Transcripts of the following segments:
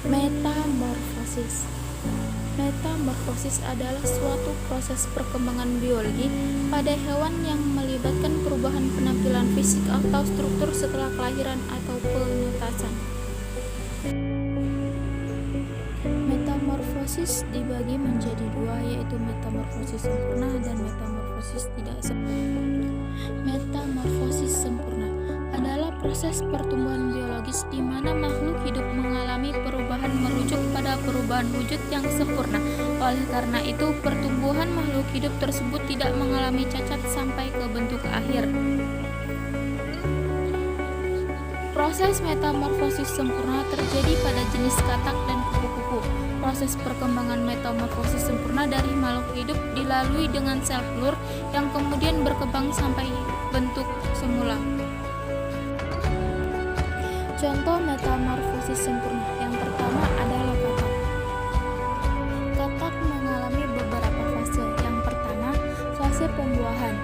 Metamorfosis. Metamorfosis adalah suatu proses perkembangan biologi pada hewan yang melibatkan perubahan penampilan fisik atau struktur setelah kelahiran atau penetasan. Metamorfosis dibagi menjadi dua, yaitu metamorfosis sempurna dan metamorfosis tidak sempurna. Metamorfosis sempurna adalah proses pertumbuhan biologis di mana makhluk hidup mengalami perubahan merujuk pada perubahan wujud yang sempurna. Oleh karena itu, pertumbuhan makhluk hidup tersebut tidak mengalami cacat sampai ke bentuk akhir. Proses metamorfosis sempurna terjadi pada jenis katak dan kupu-kupu. Proses perkembangan metamorfosis sempurna dari makhluk hidup dilalui dengan sel telur yang kemudian berkembang sampai bentuk semula. Contoh metamorfosis sempurna yang pertama adalah katak. Katak mengalami beberapa fase. Yang pertama, fase pembuahan.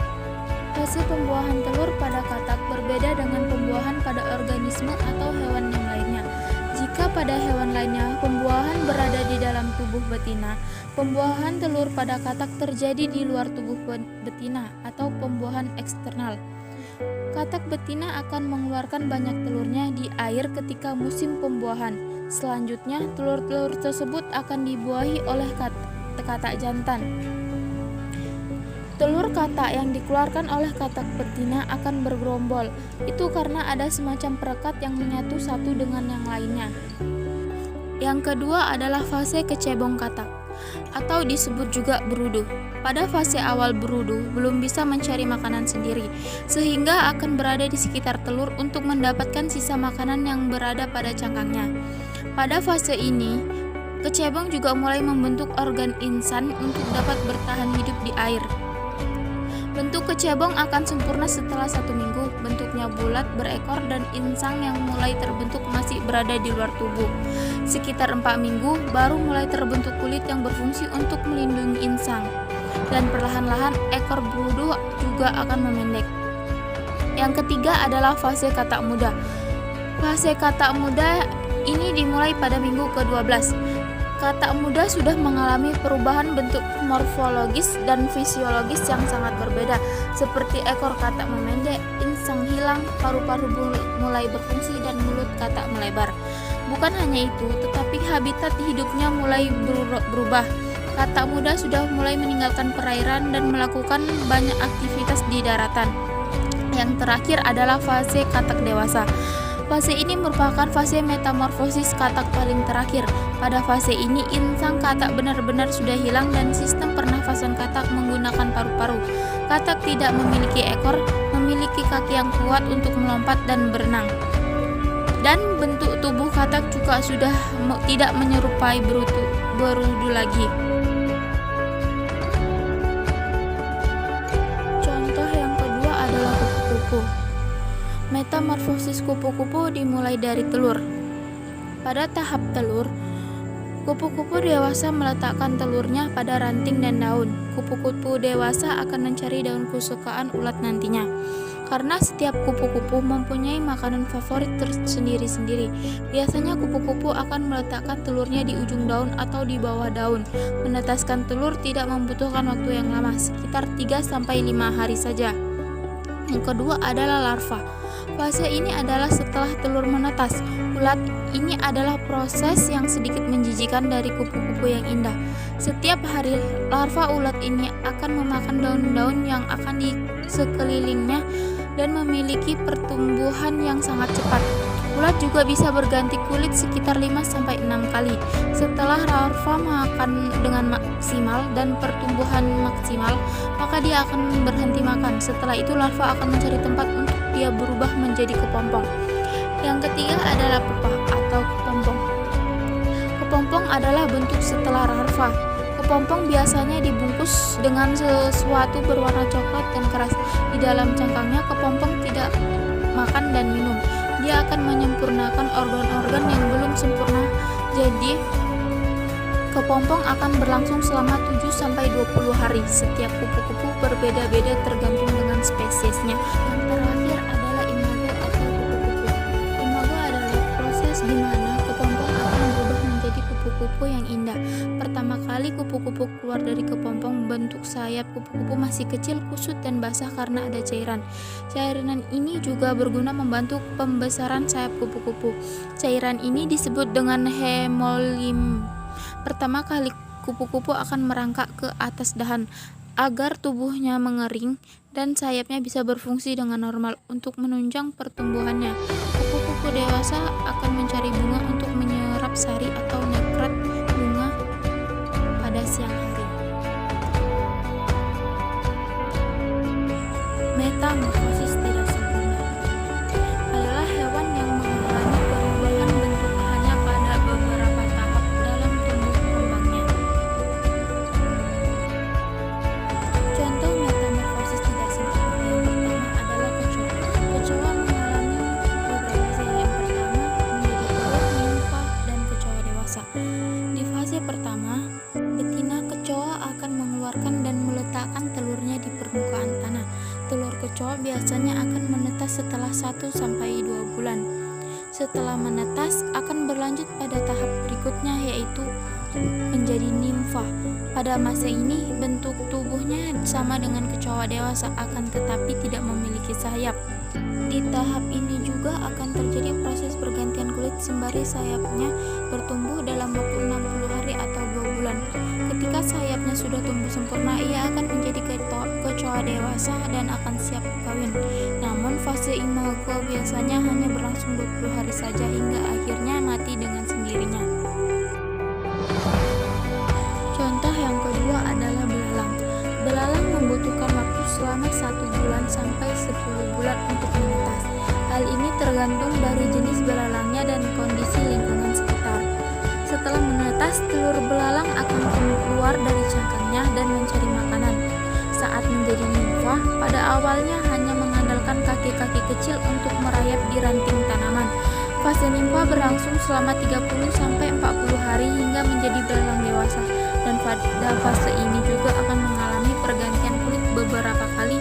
Fase pembuahan telur pada katak berbeda dengan pembuahan pada organisme atau hewan yang lainnya. Jika pada hewan lainnya pembuahan berada di dalam tubuh betina, pembuahan telur pada katak terjadi di luar tubuh betina atau pembuahan eksternal. Katak betina akan mengeluarkan banyak telurnya di air ketika musim pembuahan. Selanjutnya, telur-telur tersebut akan dibuahi oleh katak jantan. Telur katak yang dikeluarkan oleh katak betina akan bergerombol. Itu karena ada semacam perekat yang menyatu satu dengan yang lainnya. Yang kedua adalah fase kecebong katak, atau disebut juga beruduh. Pada fase awal beruduh belum bisa mencari makanan sendiri, sehingga akan berada di sekitar telur untuk mendapatkan sisa makanan yang berada pada cangkangnya. Pada fase ini, kecebong juga mulai membentuk organ insan untuk dapat bertahan hidup di air. Bentuk kecebong akan sempurna setelah 1 minggu, bentuknya bulat, berekor, dan insang yang mulai terbentuk masih berada di luar tubuh. Sekitar 4 minggu, baru mulai terbentuk kulit yang berfungsi untuk melindungi insang. Dan perlahan-lahan ekor beruduh juga akan memendek. Yang ketiga adalah fase katak muda. Fase katak muda ini dimulai pada minggu ke-12. Katak muda sudah mengalami perubahan bentuk morfologis dan fisiologis yang sangat berbeda, seperti ekor katak memendek, insang hilang, paru-paru mulai berfungsi, dan mulut katak melebar. Bukan hanya itu, tetapi habitat hidupnya mulai berubah. Katak muda sudah mulai meninggalkan perairan dan melakukan banyak aktivitas di daratan. Yang terakhir adalah fase katak dewasa. Fase ini merupakan fase metamorfosis katak paling terakhir. Pada fase ini, insang katak benar-benar sudah hilang dan sistem pernafasan katak menggunakan paru-paru. Katak tidak memiliki ekor, memiliki kaki yang kuat untuk melompat dan berenang. Dan bentuk tubuh katak juga sudah tidak menyerupai berudu lagi. Contoh yang kedua adalah kupu-kupu. Metamorfosis kupu-kupu dimulai dari telur. Pada tahap telur, kupu-kupu dewasa meletakkan telurnya pada ranting dan daun. Kupu-kupu dewasa akan mencari daun kesukaan ulat nantinya. Karena setiap kupu-kupu mempunyai makanan favorit tersendiri-sendiri. Biasanya kupu-kupu akan meletakkan telurnya di ujung daun atau di bawah daun. Menetaskan telur tidak membutuhkan waktu yang lama, sekitar 3-5 hari saja. Yang kedua adalah larva. Fase ini adalah setelah telur menetas. Ulat ini adalah proses yang sedikit menjijikan dari kupu-kupu yang indah. Setiap hari, larva ulat ini akan memakan daun-daun yang akan di sekelilingnya dan memiliki pertumbuhan yang sangat cepat. Ulat juga bisa berganti kulit sekitar 5-6 kali. Setelah larva makan dengan maksimal dan pertumbuhan maksimal, maka dia akan berhenti makan. Setelah itu larva akan mencari tempat untuk dia berubah menjadi kepompong. Yang ketiga adalah pupa atau kepompong. Kepompong adalah bentuk setelah larva. Kepompong biasanya dibungkus dengan sesuatu berwarna coklat dan keras. Di dalam cangkangnya, kepompong tidak makan dan minum. Dia akan menyempurnakan organ-organ yang belum sempurna. Jadi, kepompong akan berlangsung selama 7-20 hari. Setiap kupu-kupu berbeda-beda tergantung dengan spesiesnya. Yang terakhir adalah imago atau kupu-kupu. Imago adalah proses di mana kepompong akan berubah menjadi kupu-kupu yang indah. Pertama kali kupu-kupu keluar dari kepompong, bentuk sayap kupu-kupu masih kecil, kusut dan basah karena ada cairan. Cairan ini juga berguna membantu pembesaran sayap kupu-kupu. Cairan ini disebut dengan hemolim. Pertama kali kupu-kupu akan merangkak ke atas dahan agar tubuhnya mengering dan sayapnya bisa berfungsi dengan normal untuk menunjang pertumbuhannya. Kupu-kupu dewasa akan mencari bunga untuk menyerap sari atau nektar bunga pada siang hari. Metamorfosis tidak sempurna adalah hewan yang mengalami perubahan bentuk hanya pada beberapa tahap dalam tumbuh kembangnya. Contoh metamorfosis tidak sempurna yang pertama adalah kecoa. Kecoa mengalami beberapa fase. Yang pertama menjadi telur, nimfa, dan kecoa dewasa. Di fase pertama, betina kecoa akan mengeluarkan dan meletakkan telurnya di permukaan tanah. Telur kecoa biasanya akan menetas setelah 1-2 bulan. Setelah menetas, akan berlanjut pada tahap berikutnya, yaitu menjadi nimfa. Pada masa ini, bentuk tubuhnya sama dengan kecoa dewasa, akan tetapi tidak memiliki sayap. Di tahap ini juga akan terjadi proses pergantian kulit sembari sayapnya bertumbuh dalam waktu 60 hari atau 2 bulan. Ketika sayapnya sudah tumbuh sempurna, ia akan menjadi kecoa dewasa dan akan siap kawin. Namun fase imago biasanya hanya berlangsung 20 hari saja hingga akhirnya mati dengan sendirinya. Contoh yang kedua adalah belalang. Belalang membutuhkan waktu selama 1 bulan sampai 10 bulan untuk menetas. Hal ini tergantung dari jenis belalangnya dan kondisi lingkungan sekitar. Setelah menetas, telur belalang akan keluar dari cangkangnya dan mencari makanan. Saat menjadi nimfa, pada awalnya hanya mengandalkan kaki-kaki kecil untuk merayap di ranting tanaman. Fase nimfa berlangsung selama 30-40 hari hingga menjadi belalang dewasa, dan pada fase ini juga akan mengalami pergantian kulit beberapa kali